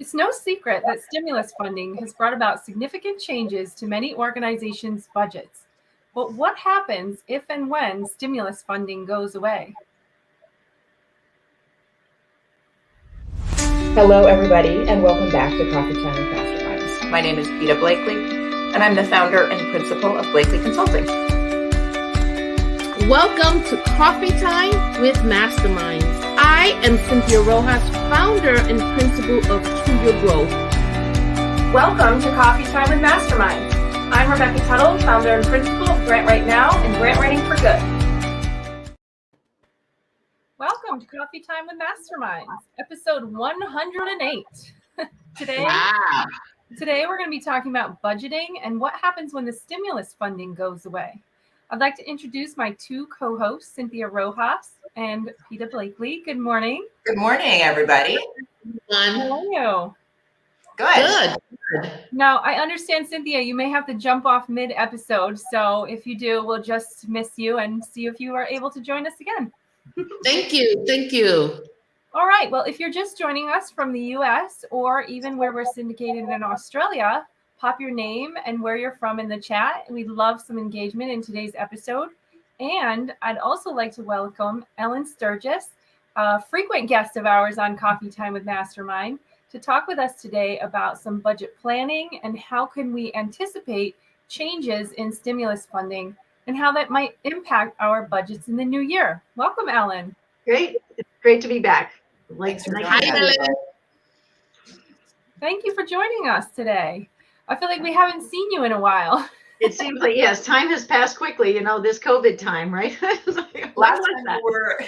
It's no secret that stimulus funding has brought about significant changes to many organizations' budgets. But what happens if and when stimulus funding goes away? Hello, everybody, and welcome back to Coffee Time with Masterminds. My name is Peter Blakely, and I'm the founder and principal of Blakely Consulting. Welcome to Coffee Time with Masterminds. I am Cynthia Rojas, founder and principal of To Your Growth. Welcome to Coffee Time with Masterminds. I'm Rebecca Tuttle, founder and principal of Grant Right Now and Grant Writing for Good. Welcome to Coffee Time with Masterminds, episode 108. Today we're going to be talking about budgeting and what happens when the stimulus funding goes away. I'd like to introduce my two co-hosts, Cynthia Rojas and Peter Blakely. Good morning. Good morning, everybody. How are you? Good. Now, I understand, Cynthia, you may have to jump off mid-episode, so if you do, we'll just miss you and see if you are able to join us again. Thank you. All right. Well, if you're just joining us from the U.S. or even where we're syndicated in Australia, pop your name and where you're from in the chat. We'd love some engagement in today's episode. And I'd also like to welcome Ellen Sturgis, a frequent guest of ours on Coffee Time with Mastermind, to talk with us today about some budget planning and how can we anticipate changes in stimulus funding and how that might impact our budgets in the new year. Welcome, Ellen. Great. It's great to be back. Hi, Ellen. Thank you for joining us today. I feel like we haven't seen you in a while. It seems like, yes, time has passed quickly, this COVID time, right? Last time we were,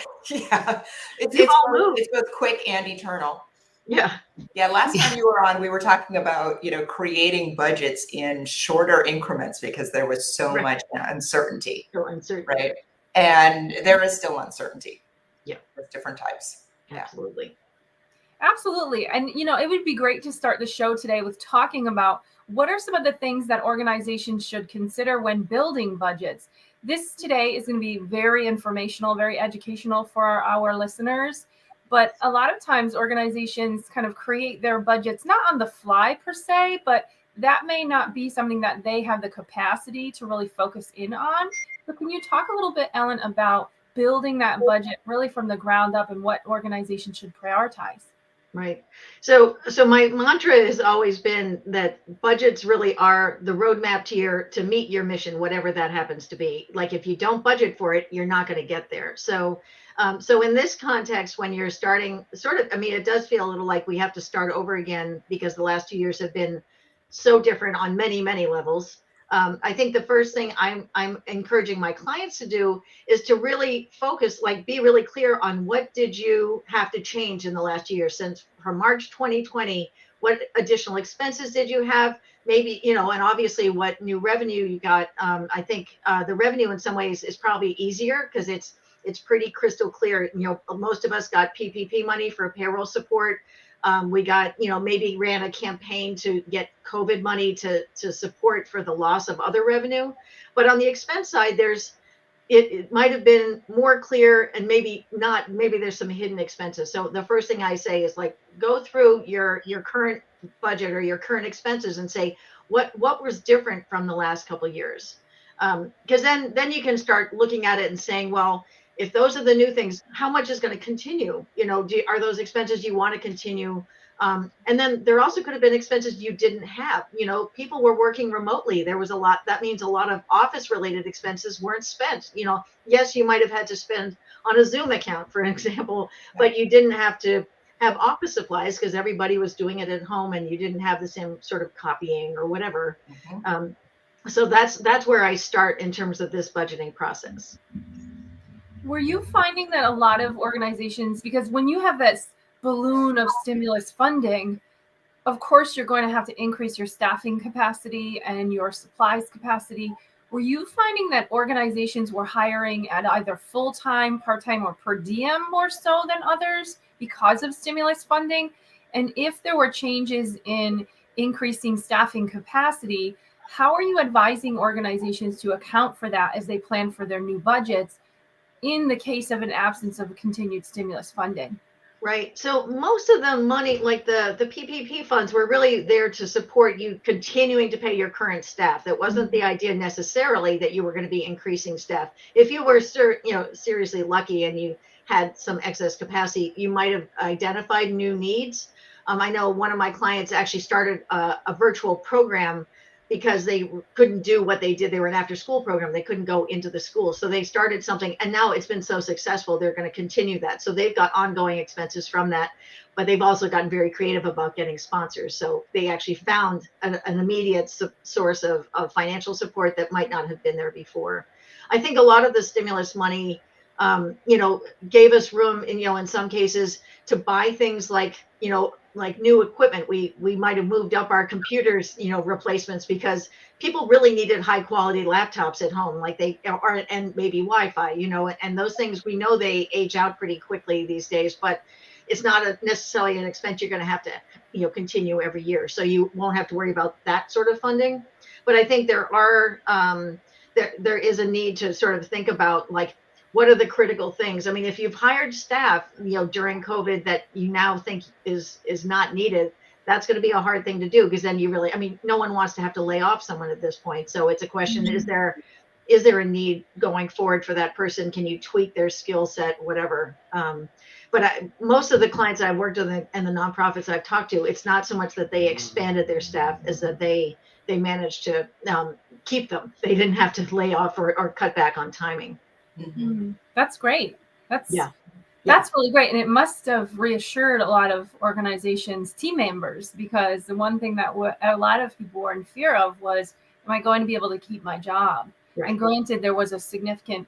it's both quick and eternal. Yeah. Last time you were on, we were talking about, creating budgets in shorter increments because there was so much uncertainty. Still uncertain. Right. And there is still uncertainty. Yeah. With different types. Absolutely. Absolutely. And, it would be great to start the show today with talking about what are some of the things that organizations should consider when building budgets. This today is going to be very informational, very educational for our listeners. But a lot of times organizations kind of create their budgets, not on the fly per se, but that may not be something that they have the capacity to really focus in on. So can you talk a little bit, Ellen, about building that budget really from the ground up and what organizations should prioritize? Right. So my mantra has always been that budgets really are the roadmap to meet your mission, whatever that happens to be. Like if you don't budget for it, you're not going to get there. So in this context, when you're starting it does feel a little like we have to start over again because the last 2 years have been so different on many, many levels. I think the first thing I'm encouraging my clients to do is to really focus, be really clear on what did you have to change in the last year since from March 2020, what additional expenses did you have? Maybe, and obviously what new revenue you got. I think the revenue in some ways is probably easier because it's pretty crystal clear. Most of us got PPP money for payroll support. We got, maybe ran a campaign to get COVID money to support for the loss of other revenue. But on the expense side, it might have been more clear and maybe not, maybe there's some hidden expenses. So the first thing I say is go through your current budget or your current expenses and say, what was different from the last couple of years? Because then you can start looking at it and saying, well, if those are the new things, how much is going to continue? Are those expenses you want to continue? And then there also could have been expenses you didn't have. People were working remotely. There was a lot. That means a lot of office-related expenses weren't spent. Yes, you might have had to spend on a Zoom account, for example, but you didn't have to have office supplies because everybody was doing it at home, and you didn't have the same sort of copying or whatever. Mm-hmm. So that's where I start in terms of this budgeting process. Were you finding that a lot of organizations, because when you have this balloon of stimulus funding, of course, you're going to have to increase your staffing capacity and your supplies capacity. Were you finding that organizations were hiring at either full-time, part-time, or per diem more so than others because of stimulus funding? And if there were changes in increasing staffing capacity, how are you advising organizations to account for that as they plan for their new budgets in the case of an absence of continued stimulus funding? Right. So most of the money, like the PPP funds, were really there to support you continuing to pay your current staff. That wasn't the idea necessarily that you were going to be increasing staff. If you were, seriously lucky and you had some excess capacity, you might have identified new needs. I know one of my clients actually started a virtual program because they couldn't do what they did. They were an after school program. They couldn't go into the school. So they started something, and now it's been so successful, they're going to continue that. So they've got ongoing expenses from that, but they've also gotten very creative about getting sponsors. So they actually found an immediate source of financial support that might not have been there before. I think a lot of the stimulus money, gave us room in some cases to buy things like new equipment. We might have moved up our computers, replacements, because people really needed high quality laptops at home, like they are, and maybe Wi-Fi, and those things, we know they age out pretty quickly these days, but it's not necessarily an expense you're going to have to, continue every year. So you won't have to worry about that sort of funding. But I think there is a need to sort of think about, like, what are the critical things? I mean, if you've hired staff, during COVID that you now think is not needed, that's going to be a hard thing to do, because then no one wants to have to lay off someone at this point. So it's a question, is there a need going forward for that person? Can you tweak their skill set, whatever? But most of the clients I've worked with and the nonprofits I've talked to, it's not so much that they expanded their staff as that they managed to keep them. They didn't have to lay off or cut back on timing. That's great. That's really great. And it must have reassured a lot of organizations' team members, because the one thing that a lot of people were in fear of was, am I going to be able to keep my job? Right. And granted, there was a significant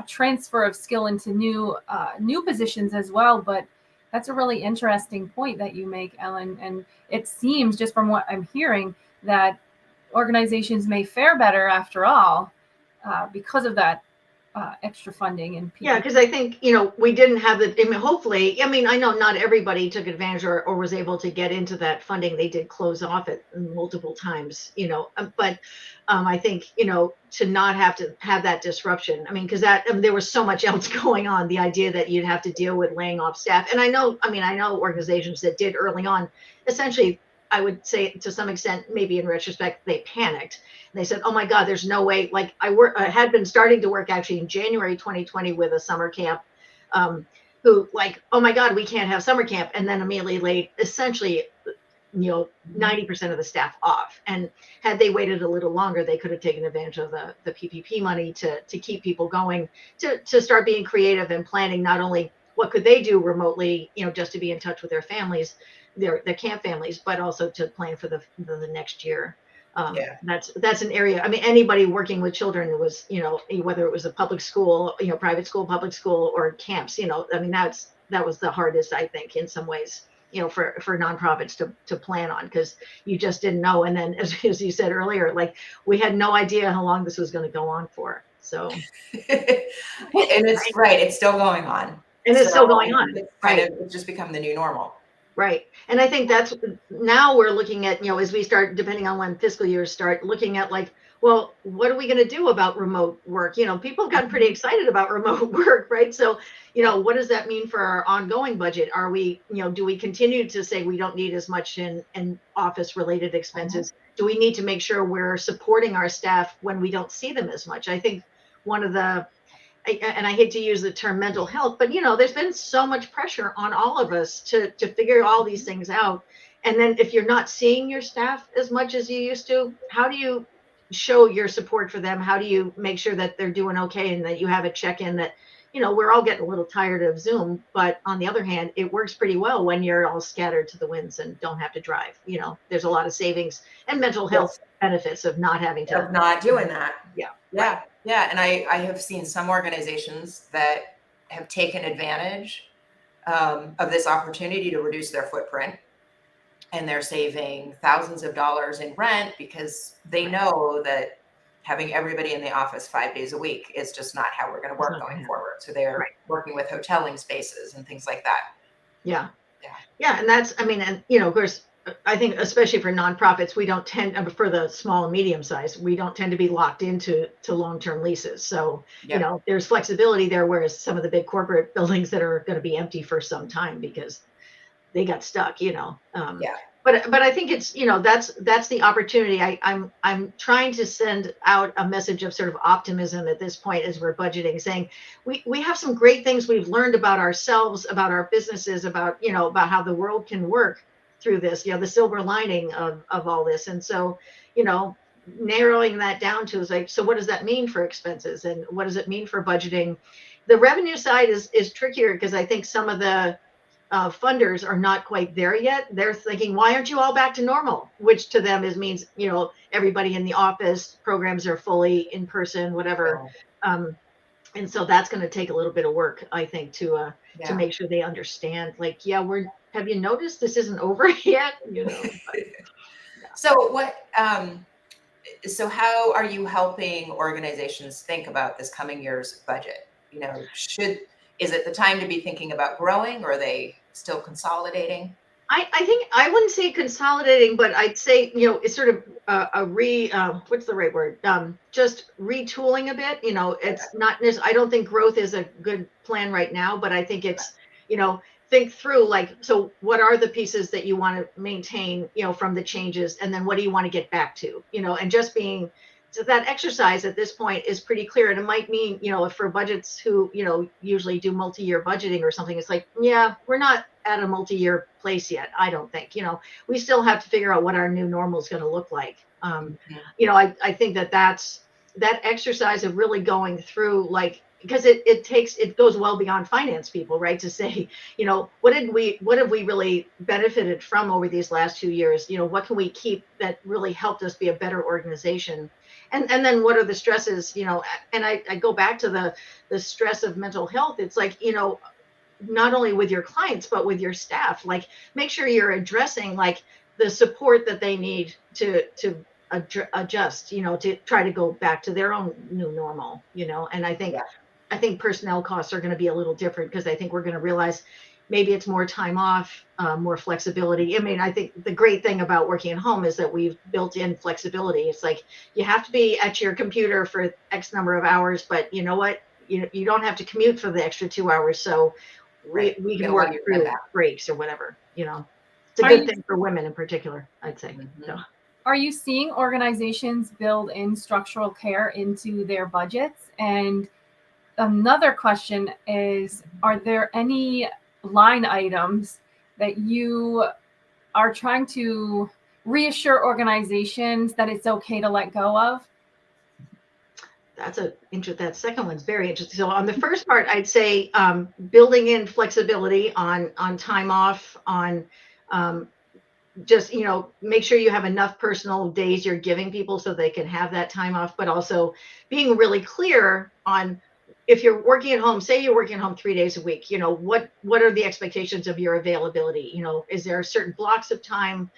transfer of skill into new positions as well. But that's a really interesting point that you make, Ellen. And it seems, just from what I'm hearing, that organizations may fare better after all because of that extra funding. And because I think we didn't have hopefully, I know not everybody took advantage or was able to get into that funding. They did close off it multiple times, but I think to not have to have that disruption, because there was so much else going on. The idea that you'd have to deal with laying off staff, and I know organizations that did early on, essentially, I would say to some extent, maybe in retrospect, they panicked. And they said, oh my God, there's no way. Like I had been starting to work actually in January 2020 with a summer camp, who, like, oh my God, we can't have summer camp. And then immediately laid essentially, 90% of the staff off. And had they waited a little longer, they could have taken advantage of the PPP money to keep people going, to start being creative and planning not only what could they do remotely, just to be in touch with their families, their camp families, but also to plan for the next year. That's an area. Anybody working with children was, whether it was a public school, private school, public school, or camps, that was the hardest, I think, in some ways, for nonprofits to plan on, because you just didn't know. And then, as you said earlier, like, we had no idea how long this was going to go on for. So, and it's right. It's still going on. And it's still going on. It's just become the new normal. Right. And I think that's, now we're looking at, as we start, depending on when fiscal years start, looking at, like, well, what are we going to do about remote work? People have gotten pretty excited about remote work, right? So, what does that mean for our ongoing budget? Are we, do we continue to say we don't need as much in office related expenses? Do we need to make sure we're supporting our staff when we don't see them as much? I think one of the, and I hate to use the term mental health, but there's been so much pressure on all of us to figure all these things out. And then if you're not seeing your staff as much as you used to, how do you show your support for them? How do you make sure that they're doing okay, and that you have a check-in that, we're all getting a little tired of Zoom, but on the other hand, it works pretty well when you're all scattered to the winds and don't have to drive. There's a lot of savings and mental health benefits of not having to. Of not doing that. Yeah. Yeah. Yeah. And I have seen some organizations that have taken advantage of this opportunity to reduce their footprint, and they're saving thousands of dollars in rent because they know that having everybody in the office 5 days a week is just not how we're going to work going forward. So they're working with hoteling spaces and things like that. Yeah. And that's, and of course, I think especially for nonprofits, we don't tend, for the small and medium size, we don't tend to be locked into long-term leases. So, Yeah. there's flexibility there, whereas some of the big corporate buildings that are going to be empty for some time because they got stuck, Yeah. But I think it's, that's the opportunity. I'm trying to send out a message of sort of optimism at this point as we're budgeting, saying we have some great things we've learned about ourselves, about our businesses, about about how the world can work through this, the silver lining of all this. And so, narrowing that down to is like, so what does that mean for expenses, and what does it mean for budgeting? The revenue side is trickier because I think some of the funders are not quite there yet. They're thinking, why aren't you all back to normal? Which to them means, everybody in the office, programs are fully in person, whatever. And so that's going to take a little bit of work, I think, to make sure they understand. Like, have you noticed this isn't over yet? So so how are you helping organizations think about this coming year's budget? Is it the time to be thinking about growing, or are they still consolidating? I think I wouldn't say consolidating, but I'd say, it's sort of what's the right word? Just retooling a bit. It's not I don't think growth is a good plan right now, but I think it's, think through, like, so what are the pieces that you want to maintain, from the changes, and then what do you want to get back to, and just being, so that exercise at this point is pretty clear. And it might mean, if for budgets who, usually do multi-year budgeting or something, it's like, we're not at a multi-year place yet. I don't think, we still have to figure out what our new normal is going to look like. I think that's that exercise of really going through, like, because it goes well beyond finance people, right? To say, what have we really benefited from over these last 2 years? What can we keep that really helped us be a better organization? And then what are the stresses, and I go back to the stress of mental health. It's like, not only with your clients, but with your staff, like, make sure you're addressing, like, the support that they need to adjust, to try to go back to their own new normal, and I think personnel costs are going to be a little different, because I think we're going to realize maybe it's more time off, more flexibility. I mean, I think the great thing about working at home is that we've built in flexibility. It's like, you have to be at your computer for X number of hours, but you know what? You don't have to commute for the extra 2 hours. So we can work through breaks or whatever, It's a good thing for women in particular, I'd say. So. Are you seeing organizations build in structural care into their budgets? And another question is, are there any line items that you are trying to reassure organizations that it's okay to let go of? That second one's very interesting. So on the first part, I'd say building in flexibility on time off, on just, make sure you have enough personal days you're giving people so they can have that time off, but also being really clear on, if you're working at home, say you're working at home 3 days a week, what are the expectations of your availability? Is there certain blocks of time?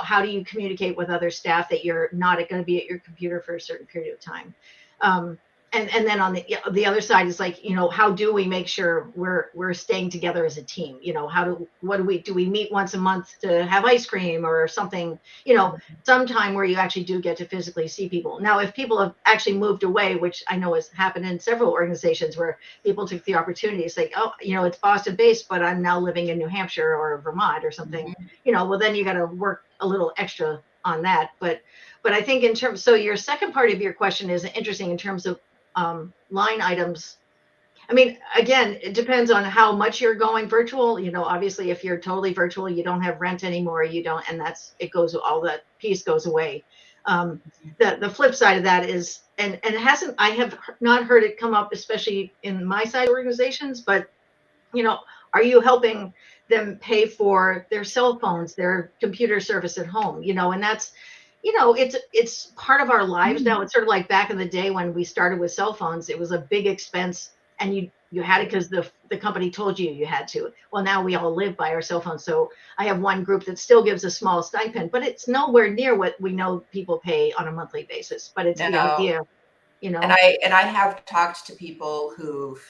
How do you communicate with other staff that you're not going to be at your computer for a certain period of time? And then on the other side is like, how do we make sure we're staying together as a team? Do we meet once a month to have ice cream or something, sometime where you actually do get to physically see people. Now, if people have actually moved away, which I know has happened in several organizations where people took the opportunity, it's like, oh, it's Boston based, but I'm now living in New Hampshire or Vermont or something, well, then you got to work a little extra on that. But I think in terms, so your second part of your question is interesting in terms of line items. I mean, again, it depends on how much you're going virtual. Obviously, if you're totally virtual, you don't have rent anymore. You don't, and all that piece goes away. The flip side of that is, and I have not heard it come up, especially in my size organizations, but are you helping them pay for their cell phones, their computer service at home? And that's, it's part of our lives now. It's sort of like back in the day when we started with cell phones. It was a big expense, and you had it because the company told you had to. Well, now we all live by our cell phones. So I have one group that still gives a small stipend, but it's nowhere near what we know people pay on a monthly basis. But it's the idea, And I have talked to people who've,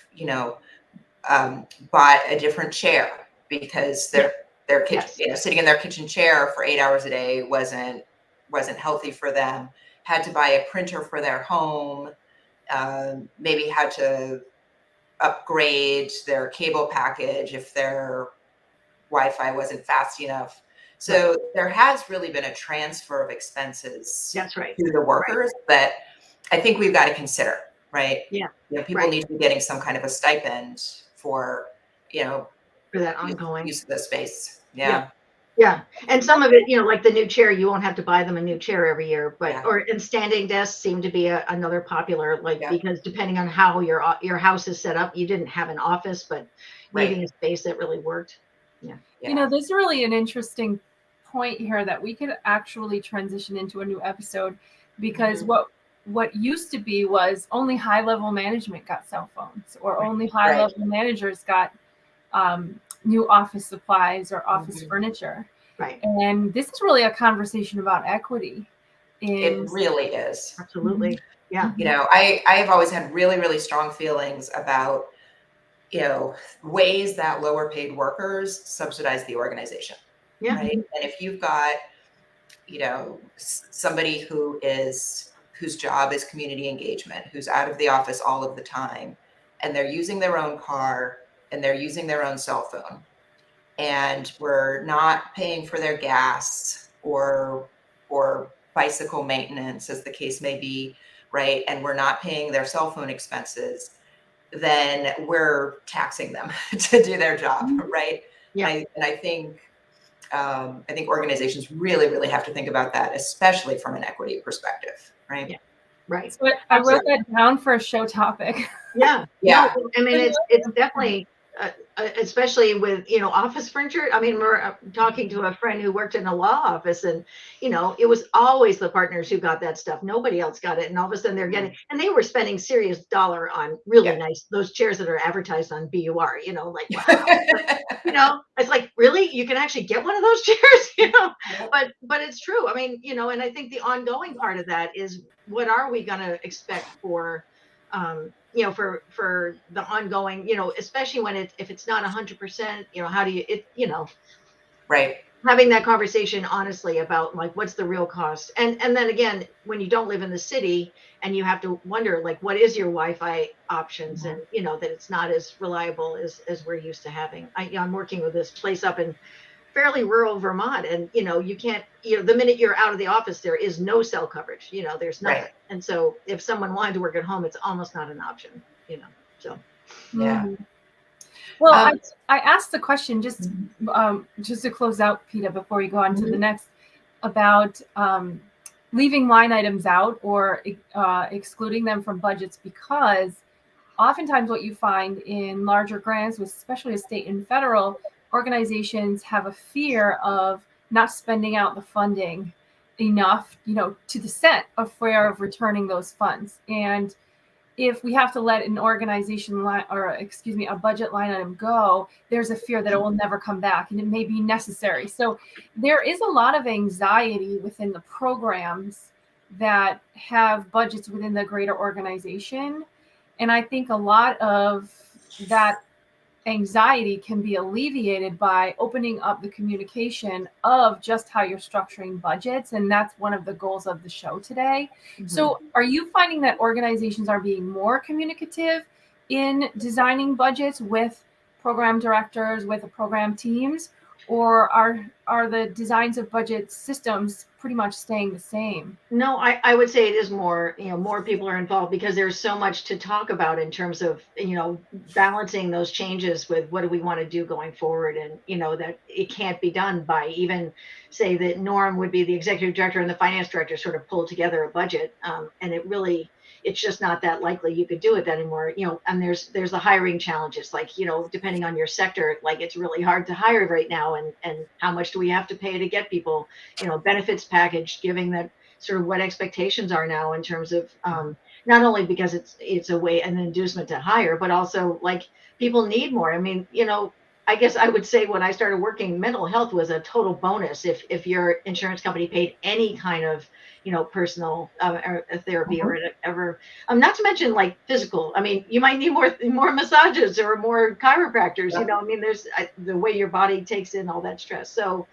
bought a different chair because their kitchen, Yes. you know, sitting in their kitchen chair for 8 hours a day wasn't healthy for them. Had to buy a printer for their home, maybe had to upgrade their cable package if their Wi-Fi wasn't fast enough. So there has really been a transfer of expenses That's right. to the workers that I think we've got to consider, right? Yeah. You know, people Right. need to be getting some kind of a stipend for, you know, For that ongoing. use of the space. Yeah. Yeah. Yeah. And some of it, you know, like the new chair, you won't have to buy them a new chair every year, but, Yeah. and standing desks seem to be another popular, like, Yeah. because depending on how your house is set up, you didn't have an office, but needing a space that really worked. Yeah. You know, there's really an interesting point here that we could actually transition into a new episode, because what used to be was only high level management got cell phones, or only high level managers got new office supplies or office furniture. Right. And this is really a conversation about equity. It really is. Absolutely. Yeah. You know, I have always had really, really strong feelings about, you know, ways that lower paid workers subsidize the organization. Yeah. Right. And if you've got, you know, somebody whose job is community engagement, who's out of the office all of the time, and they're using their own car and they're using their own cell phone, and we're not paying for their gas or bicycle maintenance, as the case may be, right? And we're not paying their cell phone expenses, then we're taxing them to do their job, right? Yeah. And I think organizations really, really have to think about that, especially from an equity perspective, right? Yeah. Right. So I wrote that down for a show topic. Yeah. Yeah. No, I mean, it's definitely, especially with, you know, office furniture. I mean, we're talking to a friend who worked in a law office, and, you know, it was always the partners who got that stuff. Nobody else got it. And all of a sudden they're getting, and they were spending serious dollar on really nice, those chairs that are advertised on BUR, you know, like, wow. You know, it's like, really, you can actually get one of those chairs, you know, but it's true. I mean, you know, and I think the ongoing part of that is, what are we going to expect for, you know, for the ongoing, you know, especially when if it's not 100%, you know, how do you, you know, right. Having that conversation honestly about, like, what's the real cost, and then again, when you don't live in the city and you have to wonder, like, what is your Wi-Fi options, and, you know, that it's not as reliable as we're used to having. I'm working with this place up in fairly rural Vermont, and, you know, you can't, you know, the minute you're out of the office, there is no cell coverage, you know, there's nothing. And so if someone wanted to work at home, it's almost not an option, you know, so. Yeah. Well, I asked the question just to close out, Peta, before we go on to the next, about leaving line items out or excluding them from budgets, because oftentimes what you find in larger grants, especially with state and federal, organizations have a fear of not spending out the funding enough, you know, to the cent, of fear of returning those funds. And if we have to let an organization a budget line item go, there's a fear that it will never come back, and it may be necessary. So there is a lot of anxiety within the programs that have budgets within the greater organization. And I think a lot of that anxiety can be alleviated by opening up the communication of just how you're structuring budgets. And that's one of the goals of the show today. So are you finding that organizations are being more communicative in designing budgets with program directors, with the program teams, or are the designs of budget systems pretty much staying the same? No, I would say it is more, you know, more people are involved, because there's so much to talk about in terms of, you know, balancing those changes with what do we want to do going forward. And, you know, that it can't be done by, even say that Norm would be the executive director and the finance director sort of pull together a budget. And it's just not that likely you could do it anymore, you know. And there's the hiring challenges, like, you know, depending on your sector, like, it's really hard to hire right now, and how much do we have to pay to get people, you know, benefits package, giving that sort of what expectations are now in terms of, not only because it's an inducement to hire, but also, like, people need more. I mean, you know, I guess I would say when I started working, mental health was a total bonus if your insurance company paid any kind of, personal or therapy or whatever. Not to mention like physical. I mean, you might need more massages or more chiropractors. I mean, there's the way your body takes in all that stress. So,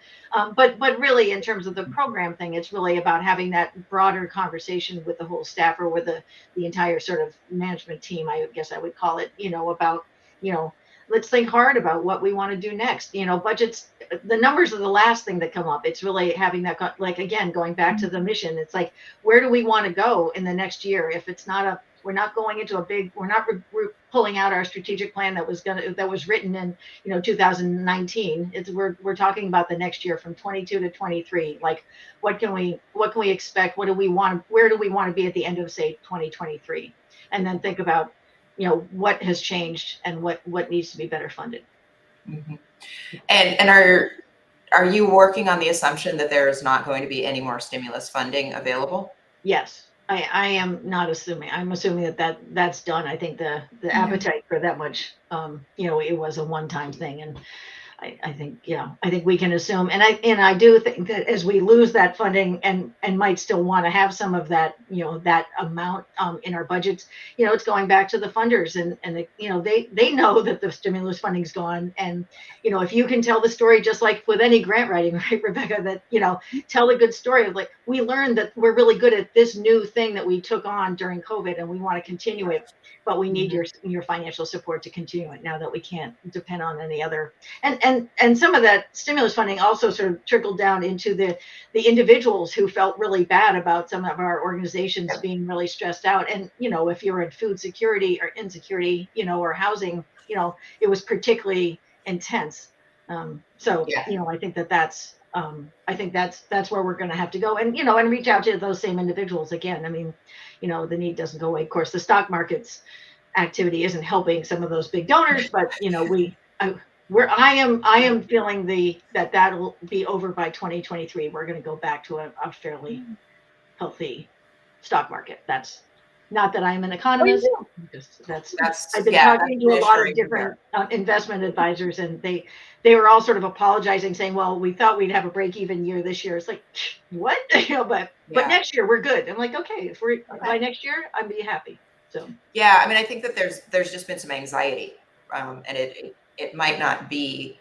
but really, in terms of the program thing, it's really about having that broader conversation with the whole staff or with the entire sort of management team, I guess I would call it. About let's think hard about what we want to do next. Budgets, the numbers are the last thing that come up. It's really having that, like, again, going back to the mission. It's like, where do we want to go in the next year? If it's not we're not going into we're not pulling out our strategic plan that was written in 2019. We're talking about the next year from 22 to 23. Like, what can we expect? What do we want? Where do we want to be at the end of, say, 2023? And then think about what has changed and what needs to be better funded. Mm-hmm. And are you working on the assumption that there is not going to be any more stimulus funding available? Yes, I am not assuming. I'm assuming that's done. I think the appetite for that much, it was a one-time thing, and I think we can assume, and I do think that as we lose that funding and might still want to have some of that, that amount in our budgets, it's going back to the funders, and they know that the stimulus funding's gone, and if you can tell the story, just like with any grant writing, right, Rebecca, that tell a good story of, like, we learned that we're really good at this new thing that we took on during COVID, and we want to continue it, but we need your financial support to continue it now that we can't depend on any other. And some of that stimulus funding also sort of trickled down into the individuals who felt really bad about some of our organizations being really stressed out. And, if you're in food security or insecurity, or housing, it was particularly intense. I think that's where we're going to have to go, and, and reach out to those same individuals again. I mean, the need doesn't go away. Of course, the stock market's activity isn't helping some of those big donors, but, I am feeling that'll be over by 2023. We're going to go back to a fairly healthy stock market. That's not that I'm an economist. I've been talking to a lot of different investment advisors, and they were all sort of apologizing, saying, "Well, we thought we'd have a break-even year this year." It's like, what? But next year we're good. I'm like, okay, if we're by next year, I'd be happy. So yeah, I mean, I think that there's just been some anxiety, and it might not be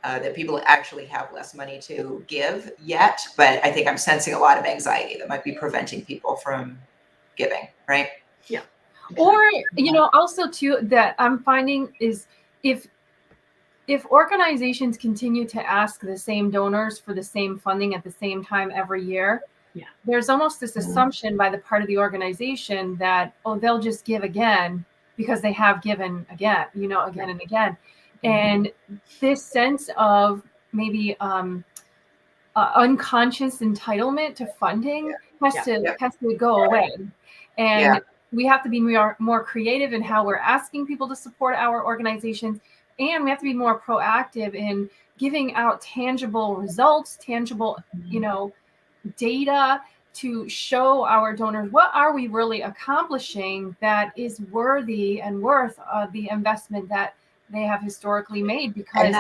that people actually have less money to give yet, but I think I'm sensing a lot of anxiety that might be preventing people from giving, right? Yeah. Or, also too, that I'm finding is if organizations continue to ask the same donors for the same funding at the same time every year, there's almost this assumption by the part of the organization that, they'll just give again because they have given again, again and again. And this sense of maybe unconscious entitlement to funding has to go away. And we have to be more creative in how we're asking people to support our organizations. And we have to be more proactive in giving out tangible results, tangible, data to show our donors what are we really accomplishing that is worthy and worth the investment that they have historically made. Because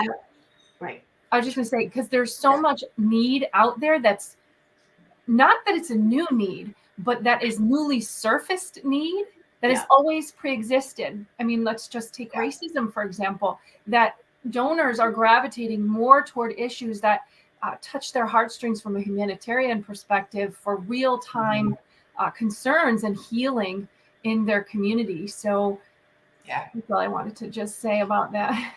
right. I was just going to say, because there's so much need out there that's not that it's a new need, but that is newly surfaced need that has always pre-existed. I mean, let's just take racism, for example, that donors are gravitating more toward issues that touch their heartstrings from a humanitarian perspective for real-time concerns and healing in their community. So that's all I wanted to just say about that.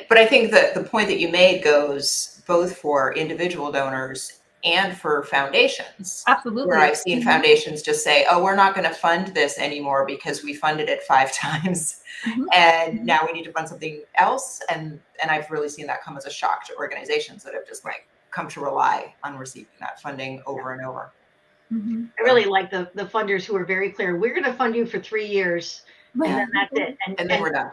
But I think that the point that you made goes both for individual donors and for foundations. Absolutely. Where I've seen foundations just say, we're not going to fund this anymore because we funded it 5 times. And now we need to fund something else. And I've really seen that come as a shock to organizations that have just come to rely on receiving that funding over and over. I really like the funders who are very clear. We're going to fund you for 3 years. and then that's it. And then we're done.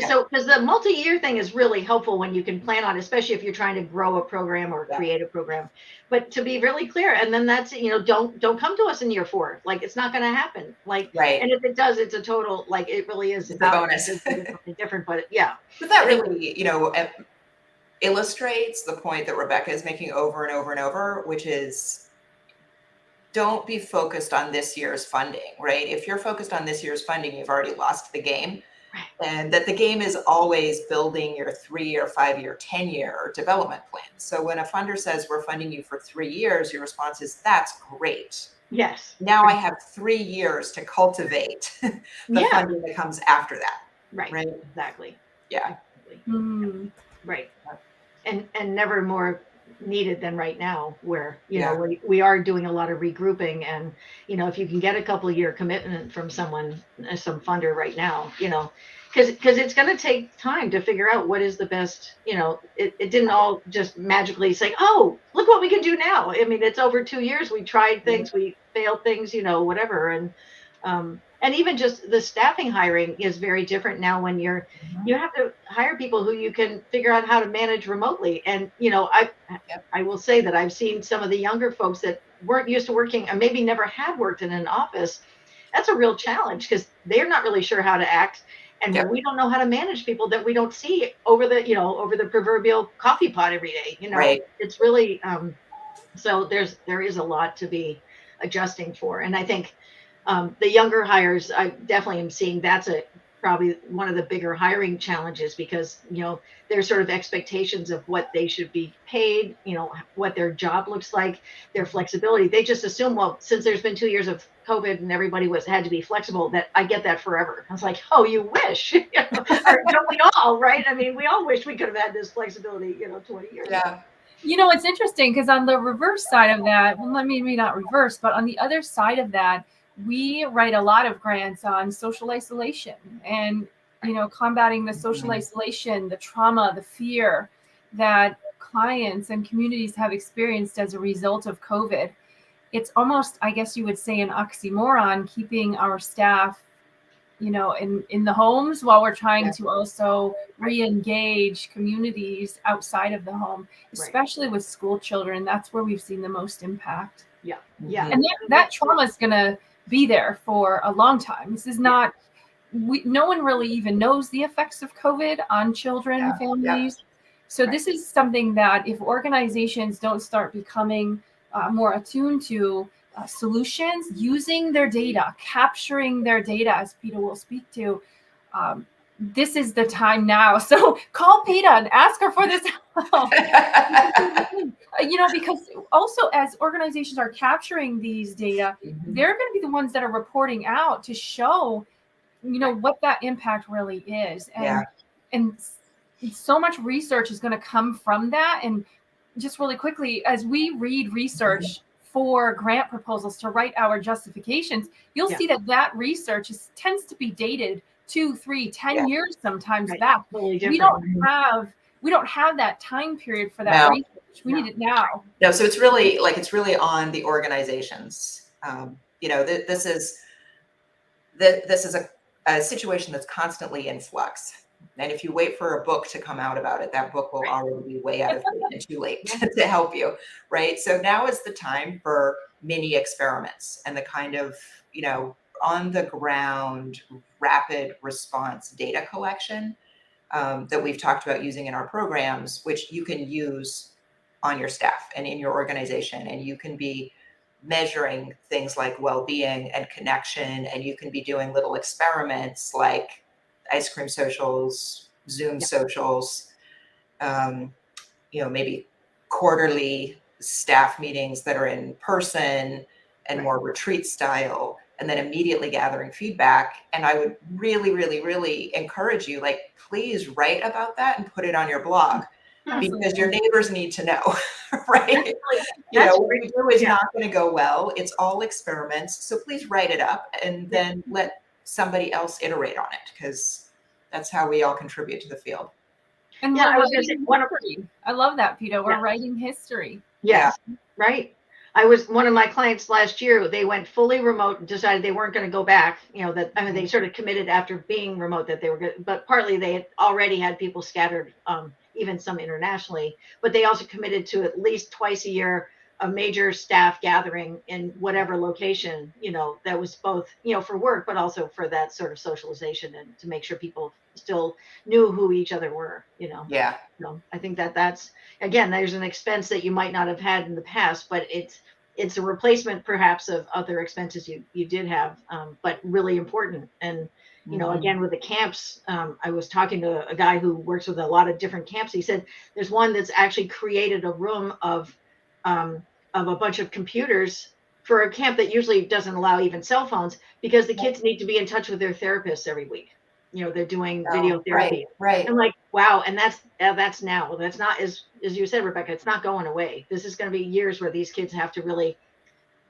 So because the multi-year thing is really helpful when you can plan on, especially if you're trying to grow a program or create a program. But to be really clear, and then that's, don't come to us in year 4. Like, it's not going to happen. Like, Right. And if it does, it's a total, like, it really is It's a bonus. It's something different, but yeah. But that really, illustrates the point that Rebecca is making over and over and over, which is, don't be focused on this year's funding, right? If you're focused on this year's funding, you've already lost the game. Right. And that the game is always building your 3-year, 5-year, 10-year development plan. So when a funder says we're funding you for 3 years, your response is, that's great. Yes. Now I have 3 years to cultivate the funding that comes after that. Right. Exactly. Yeah. Mm. Right. And never more needed than right now, where we are doing a lot of regrouping, and if you can get a couple year commitment from someone, some funder right now, because it's going to take time to figure out what is the best. It didn't all just magically say, oh, look what we can do now. I mean, it's over 2 years. We tried things, we failed things, whatever, and even just the staffing hiring is very different now when you have to hire people who you can figure out how to manage remotely. And, I will say that I've seen some of the younger folks that weren't used to working, or maybe never had worked in an office. That's a real challenge because they're not really sure how to act. And we don't know how to manage people that we don't see over the proverbial coffee pot every day. Right. It's really, so there is a lot to be adjusting for. And I think, the younger hires, I definitely am seeing that's probably one of the bigger hiring challenges, because, their sort of expectations of what they should be paid, what their job looks like, their flexibility. They just assume, well, since there's been 2 years of COVID and everybody had to be flexible, that I get that forever. I was like, oh, you wish, or don't we all, right? I mean, we all wish we could have had this flexibility, 20 years ago. It's interesting because on the reverse side of that, well, maybe not reverse, but on the other side of that, we write a lot of grants on social isolation and, combating the social isolation, the trauma, the fear that clients and communities have experienced as a result of COVID. It's almost, I guess you would say, an oxymoron keeping our staff, in the homes while we're trying to also re-engage communities outside of the home, especially with school children. That's where we've seen the most impact. Yeah. And that trauma is going to be there for a long time. This is not, no one really even knows the effects of COVID on children, families. So this is something that if organizations don't start becoming more attuned to solutions, using their data, capturing their data, as Peter will speak to, this is the time now. So call Peter and ask her for this help. Because also as organizations are capturing these data, they're going to be the ones that are reporting out to show, what that impact really is. And so much research is going to come from that. And just really quickly, as we read research for grant proposals to write our justifications, you'll see that research tends to be dated 2, 3, 10 years sometimes back. Totally we don't have that time period for that research. We need it now. No, so it's really on the organizations. This is a situation that's constantly in flux. And if you wait for a book to come out about it, that book will already be way out of date and too late to help you, right? So now is the time for mini experiments and the kind of, on the ground, rapid response data collection that we've talked about using in our programs, which you can use on your staff and in your organization. And you can be measuring things like well-being and connection, and you can be doing little experiments like ice cream socials, Zoom socials, maybe quarterly staff meetings that are in person and more retreat style, and then immediately gathering feedback. And I would really, really, really encourage you, please write about that and put it on your blog. Because your neighbors need to know, right? What you do is not going to go well. It's all experiments. So please write it up and then let somebody else iterate on it, because that's how we all contribute to the field. And I was going to say, I love that, Peter. We're writing history. Yes, right. one of my clients last year, they went fully remote and decided they weren't going to go back. They sort of committed after being remote that they were good, but partly they had already had people scattered, even some internationally, but they also committed to at least twice a year a major staff gathering in whatever location, that was both, for work, but also for that sort of socialization and to make sure people still knew who each other were, Yeah. I think that's, again, there's an expense that you might not have had in the past, but it's a replacement perhaps of other expenses you did have, but really important. And, again, with the camps, I was talking to a guy who works with a lot of different camps. He said there's one that's actually created a room of a bunch of computers for a camp that usually doesn't allow even cell phones because the kids need to be in touch with their therapists every week. They're doing video therapy. Right. I'm like, wow. And that's now. That's not, as you said, Rebecca, it's not going away. This is going to be years where these kids have to really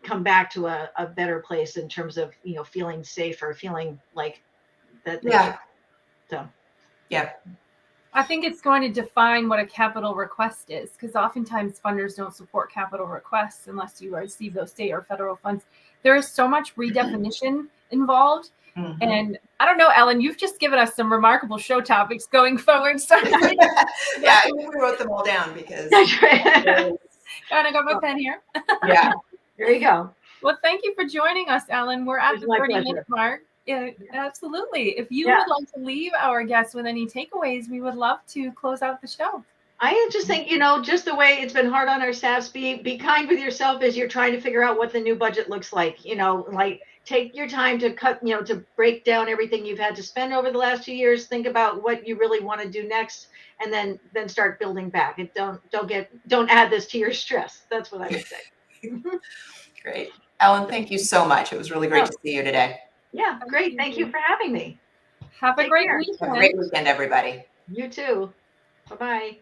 come back to a better place in terms of, feeling safe or feeling like that. Yeah. I think it's going to define what a capital request is, because oftentimes funders don't support capital requests unless you receive those state or federal funds. There is so much redefinition involved. Mm-hmm. And I don't know, Ellen, you've just given us some remarkable show topics going forward. So yeah, we wrote them all down because and I got my pen here. Yeah, there you go. Well, thank you for joining us, Ellen. We're at the 30-minute mark. Yeah, absolutely. If you would like to leave our guests with any takeaways, we would love to close out the show. I just think, just the way it's been hard on our staffs, be kind with yourself as you're trying to figure out what the new budget looks like. Like take your time to cut, to break down everything you've had to spend over the last 2 years. Think about what you really want to do next, and then start building back. And don't add this to your stress. That's what I would say. Great. Ellen, thank you so much. It was really great to see you today. Yeah, great. Thank you for having me. Have a great weekend. Have a great weekend, everybody. You too. Bye-bye.